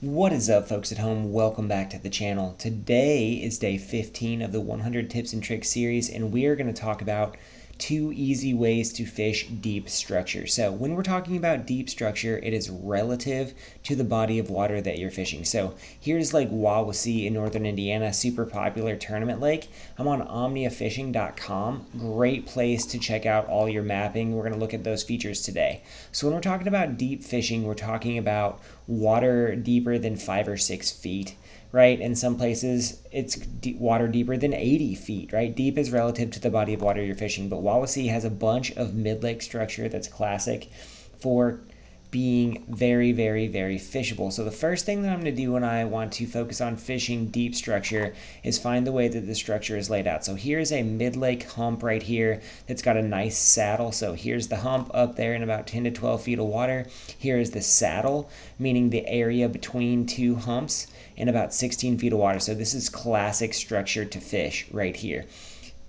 What is up, folks at home? Welcome back to the channel. Today is day 15 of the 100 Tips and Tricks series, and we are going to talk about 2 easy ways to fish deep structure. So when we're talking about deep structure, it is relative to the body of water that you're fishing. So here's Lake Wawasee in northern Indiana, super popular tournament lake. I'm on omniafishing.com. Great place to check out all your mapping. We're going to look at those features today. So when we're talking about deep fishing, we're talking about water deeper than 5 or 6 feet. Right? In some places, it's water deeper than 80 feet, right? Deep is relative to the body of water you're fishing, but Wawasee has a bunch of mid-lake structure that's classic for being very, very, very fishable. So the first thing that I'm going to do when I want to focus on fishing deep structure is find the way that the structure is laid out. So here's a mid-lake hump right here that's got a nice saddle. So here's the hump up there in about 10 to 12 feet of water. Here is the saddle, meaning the area between two humps, in about 16 feet of water. So this is classic structure to fish right here.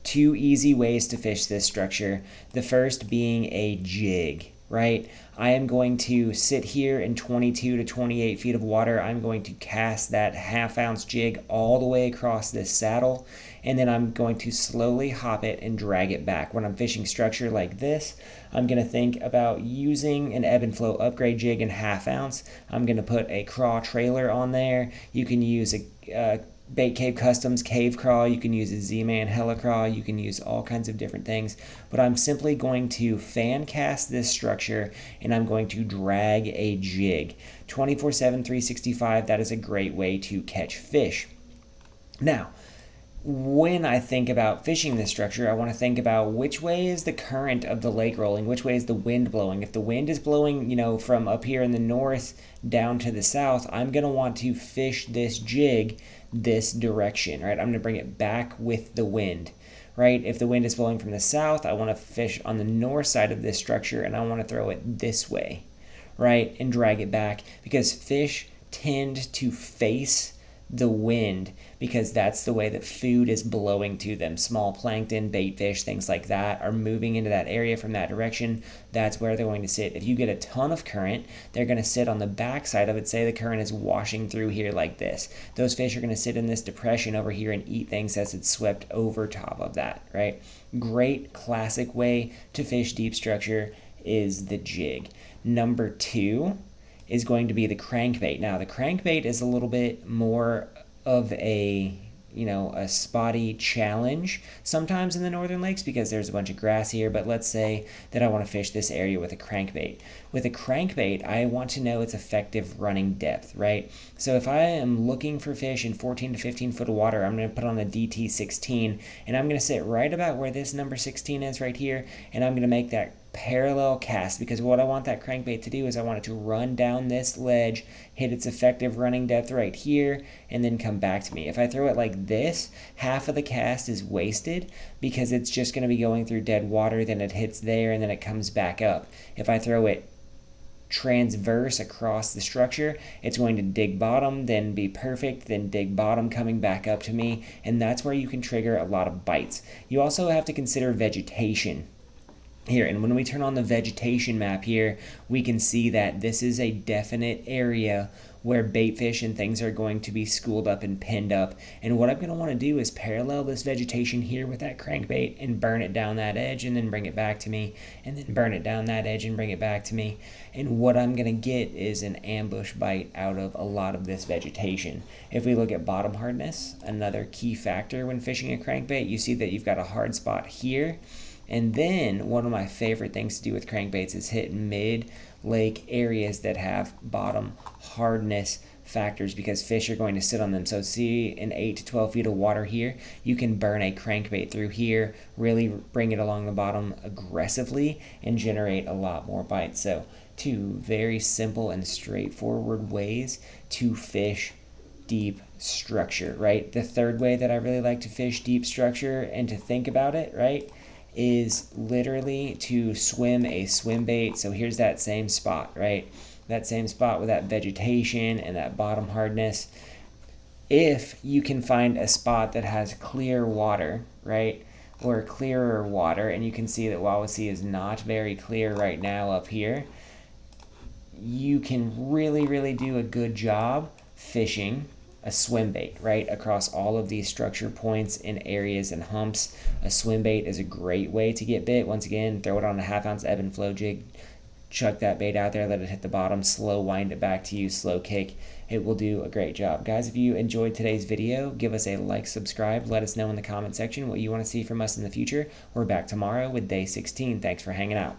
2 easy ways to fish this structure. The first being a jig, right? I am going to sit here in 22 to 28 feet of water. I'm going to cast that half-ounce jig all the way across this saddle, and then I'm going to slowly hop it and drag it back. When I'm fishing structure like this, I'm going to think about using an ebb and flow upgrade jig in half-ounce. I'm going to put a craw trailer on there. You can use a Bait Cave Customs Cave Craw, you can use a Z-Man Helicraw, you can use all kinds of different things, but I'm simply going to fan cast this structure and I'm going to drag a jig. 24/7, 365, that is a great way to catch fish. Now, when I think about fishing this structure, I want to think about which way is the current of the lake rolling, which way is the wind blowing. If the wind is blowing, from up here in the north down to the south, I'm going to want to fish this jig this direction, right? I'm going to bring it back with the wind, right? If the wind is blowing from the south, I want to fish on the north side of this structure and I want to throw it this way, right? And drag it back, because fish tend to face the wind because that's the way that food is blowing to them. Small plankton, bait fish, things like that are moving into that area from that direction. That's where they're going to sit. If you get a ton of current, they're going to sit on the back side of it. Say the current is washing through here like this. Those fish are going to sit in this depression over here and eat things as it's swept over top of that, right? Great classic way to fish deep structure is the jig. Number 2 is going to be the crankbait. Now, the crankbait is a little bit more of a spotty challenge sometimes in the northern lakes because there's a bunch of grass here, but let's say that I want to fish this area with a crankbait. With a crankbait, I want to know its effective running depth, right? So if I am looking for fish in 14 to 15 foot of water, I'm going to put on a DT16, and I'm going to sit right about where this number 16 is right here, and I'm going to make that parallel cast, because what I want that crankbait to do is I want it to run down this ledge, hit its effective running depth right here, and then come back to me. If I throw it like this, half of the cast is wasted because it's just going to be going through dead water, then it hits there, and then it comes back up. If I throw it transverse across the structure, it's going to dig bottom, then be perfect, then dig bottom, coming back up to me, and that's where you can trigger a lot of bites. You also have to consider vegetation here, and when we turn on the vegetation map here, we can see that this is a definite area where bait fish and things are going to be schooled up and pinned up. And what I'm going to want to do is parallel this vegetation here with that crankbait and burn it down that edge and then bring it back to me, and then burn it down that edge and bring it back to me. And what I'm going to get is an ambush bite out of a lot of this vegetation. If we look at bottom hardness, another key factor when fishing a crankbait, you see that you've got a hard spot here. And then one of my favorite things to do with crankbaits is hit mid-lake areas that have bottom hardness factors, because fish are going to sit on them. So see, in 8 to 12 feet of water here, you can burn a crankbait through here, really bring it along the bottom aggressively, and generate a lot more bites. So 2 very simple and straightforward ways to fish deep structure, right? The third way that I really like to fish deep structure and to think about it, right, is literally to swim a swim bait. So here's that same spot, right? That same spot with that vegetation and that bottom hardness. If you can find a spot that has clear water, right, or clearer water, and you can see that Wawasee is not very clear right now up here, you can really do a good job fishing a swim bait, right? Across all of these structure points and areas and humps, a swim bait is a great way to get bit. Once again, throw it on a 1/2 ounce ebb and flow jig, chuck that bait out there, let it hit the bottom, slow wind it back to you, slow kick. It will do a great job. Guys, if you enjoyed today's video, give us a like, subscribe, let us know in the comment section what you want to see from us in the future. We're back tomorrow with day 16. Thanks for hanging out.